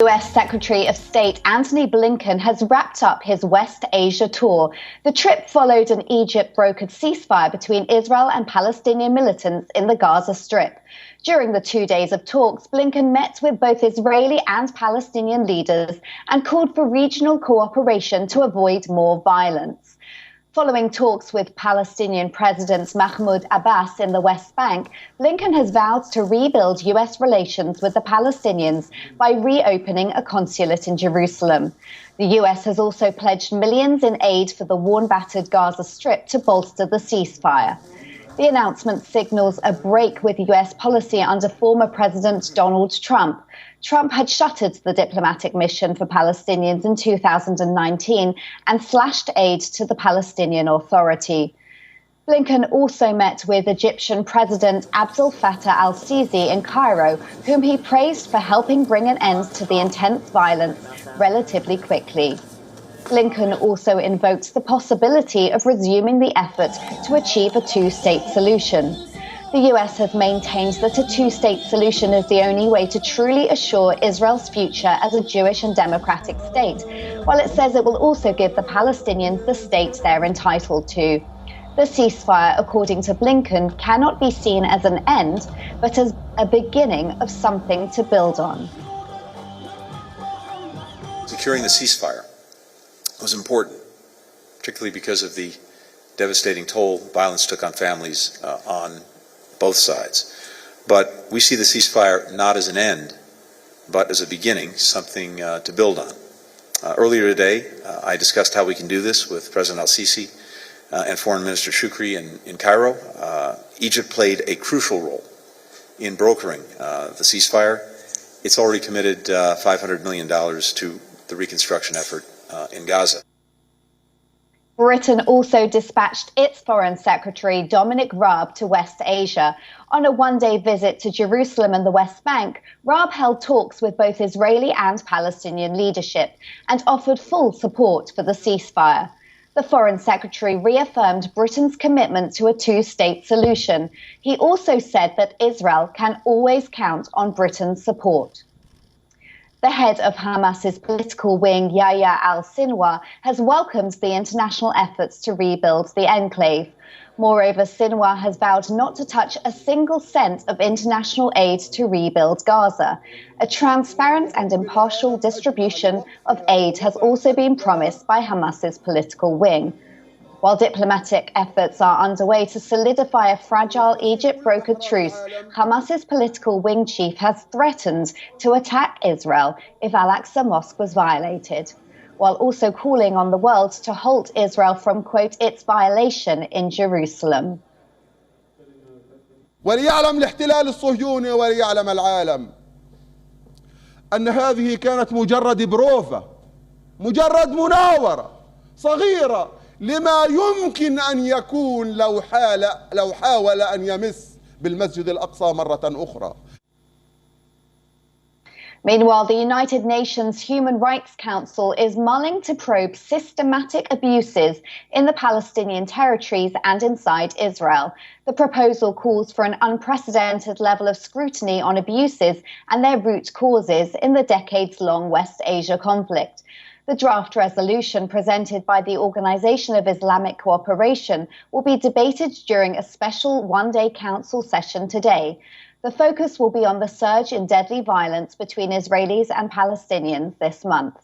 US Secretary of State Antony Blinken has wrapped up his West Asia tour. The trip followed an Egypt-brokered ceasefire between Israel and Palestinian militants in the Gaza Strip. During the 2 days of talks, Blinken met with both Israeli and Palestinian leaders and called for regional cooperation to avoid more violence. Following talks with Palestinian President Mahmoud Abbas in the West Bank, Blinken has vowed to rebuild US relations with the Palestinians by reopening a consulate in Jerusalem. The US has also pledged millions in aid for the war-battered Gaza Strip to bolster the ceasefire. The announcement signals a break with US policy under former President Donald Trump. Trump had shuttered the diplomatic mission for Palestinians in 2019 and slashed aid to the Palestinian Authority. Blinken also met with Egyptian President Abdel Fattah al-Sisi in Cairo, whom he praised for helping bring an end to the intense violence relatively quickly. Blinken also invoked the possibility of resuming the effort to achieve a two-state solution. The US has maintained that a two-state solution is the only way to truly assure Israel's future as a Jewish and democratic state, while it says it will also give the Palestinians the state they're entitled to. The ceasefire, according to Blinken, cannot be seen as an end, but as a beginning of something to build on. Securing the ceasefire was important, particularly because of the devastating toll violence took on families on both sides. But we see the ceasefire not as an end, but as a beginning, something to build on. Earlier today, I discussed how we can do this with President al-Sisi and Foreign Minister Shukri in Cairo. Egypt played a crucial role in brokering the ceasefire. It's already committed $500 million to the reconstruction effort in Gaza. Britain also dispatched its Foreign Secretary Dominic Raab to West Asia. On a one-day visit to Jerusalem and the West Bank, Raab held talks with both Israeli and Palestinian leadership and offered full support for the ceasefire. The Foreign Secretary reaffirmed Britain's commitment to a two-state solution. He also said that Israel can always count on Britain's support. The head of Hamas's political wing, Yahya al-Sinwar, has welcomed the international efforts to rebuild the enclave. Moreover, Sinwar has vowed not to touch a single cent of international aid to rebuild Gaza. A transparent and impartial distribution of aid has also been promised by Hamas's political wing. While diplomatic efforts are underway to solidify a fragile Egypt-brokered truce, Hamas's political wing chief has threatened to attack Israel if Al-Aqsa Mosque was violated, while also calling on the world to halt Israel from, quote, its violation in Jerusalem. وليعلم الاحتلال الصهيوني وليعلم العالم أن هذه كانت مجرد بروفة، مجرد مناورة صغيرة لما يمكن أن يكون لو حاول أن يمس بالمسجد الأقصى مرة أخرى. Meanwhile, the United Nations Human Rights Council is mulling to probe systematic abuses in the Palestinian territories and inside Israel. The proposal calls for an unprecedented level of scrutiny on abuses and their root causes in the decades-long West Asia conflict. The draft resolution presented by the Organization of Islamic Cooperation will be debated during a special one-day council session today. The focus will be on the surge in deadly violence between Israelis and Palestinians this month.